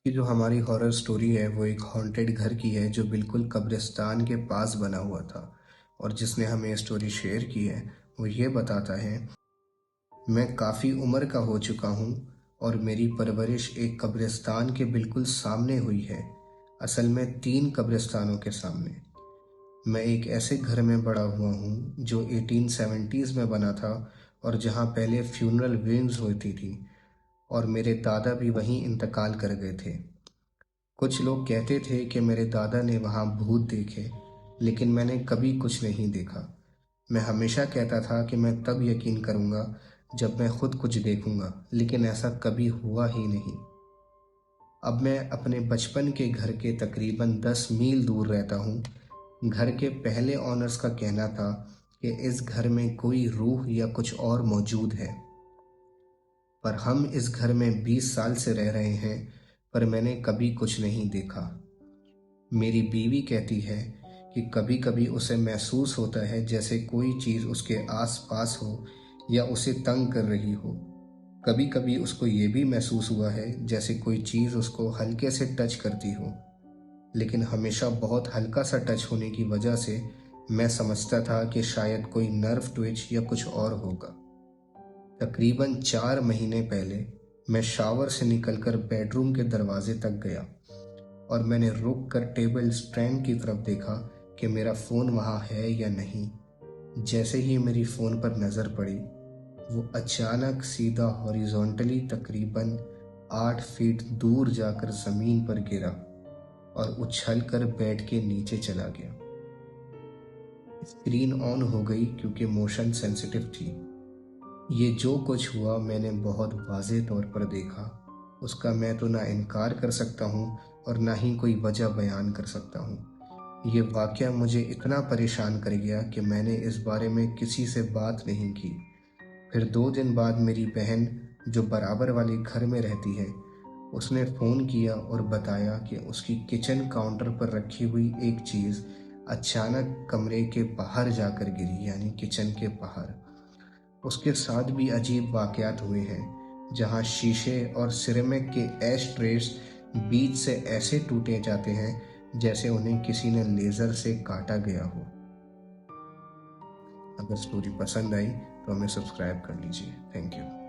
कि जो हमारी हॉरर स्टोरी है वो एक हॉन्टेड घर की है जो बिल्कुल कब्रिस्तान के पास बना हुआ था। और जिसने हमें ये स्टोरी शेयर की है वो ये बताता है, मैं काफ़ी उम्र का हो चुका हूँ और मेरी परवरिश एक कब्रिस्तान के बिल्कुल सामने हुई है। असल में 3 कब्रिस्तानों के सामने। मैं एक ऐसे घर में बड़ा हुआ हूँ जो 1870s में बना था और जहाँ पहले फ्यूनरल विंग्स होती थी और मेरे दादा भी वहीं इंतकाल कर गए थे। कुछ लोग कहते थे कि मेरे दादा ने वहाँ भूत देखे, लेकिन मैंने कभी कुछ नहीं देखा। मैं हमेशा कहता था कि मैं तब यकीन करूँगा जब मैं खुद कुछ देखूँगा, लेकिन ऐसा कभी हुआ ही नहीं। अब मैं अपने बचपन के घर के तकरीबन 10 मील दूर रहता हूँ। घर के पहले ऑनर्स का कहना था कि इस घर में कोई रूह या कुछ और मौजूद है, पर हम इस घर में 20 साल से रह रहे हैं, पर मैंने कभी कुछ नहीं देखा। मेरी बीवी कहती है कि कभी-कभी उसे महसूस होता है जैसे कोई चीज़ उसके आस-पास हो या उसे तंग कर रही हो। कभी-कभी उसको ये भी महसूस हुआ है जैसे कोई चीज़ उसको हल्के से टच करती हो, लेकिन हमेशा बहुत हल्का सा टच होने की वजह से मैं समझता था कि शायद कोई नर्व ट्विच या कुछ और होगा। तकरीबन 4 महीने पहले मैं शावर से निकलकर बेडरूम के दरवाजे तक गया और मैंने रुक कर टेबल स्टैंड की तरफ देखा कि मेरा फ़ोन वहाँ है या नहीं। जैसे ही मेरी फ़ोन पर नज़र पड़ी, वो अचानक सीधा हॉरिजॉन्टली तकरीबन 8 फीट दूर जाकर ज़मीन पर गिरा और उछलकर बेड के नीचे चला गया। स्क्रीन ऑन हो गई क्योंकि मोशन सेंसिटिव थी। ये जो कुछ हुआ मैंने बहुत वाज़ेह तौर पर देखा। उसका मैं तो ना इनकार कर सकता हूँ और ना ही कोई वजह बयान कर सकता हूँ। ये वाक़या मुझे इतना परेशान कर गया कि मैंने इस बारे में किसी से बात नहीं की। फिर 2 दिन बाद मेरी बहन, जो बराबर वाले घर में रहती है, उसने फ़ोन किया और बताया कि उसकी किचन काउंटर पर रखी हुई एक चीज़ अचानक कमरे के बाहर जाकर गिरी, यानी किचन के बाहर। उसके साथ भी अजीब वाक़यात हुए हैं, जहाँ शीशे और सिरेमिक के ऐश ट्रेस बीच से ऐसे टूटे जाते हैं जैसे उन्हें किसी ने लेज़र से काटा गया हो। अगर स्टोरी पसंद आई तो हमें सब्सक्राइब कर लीजिए। Thank you.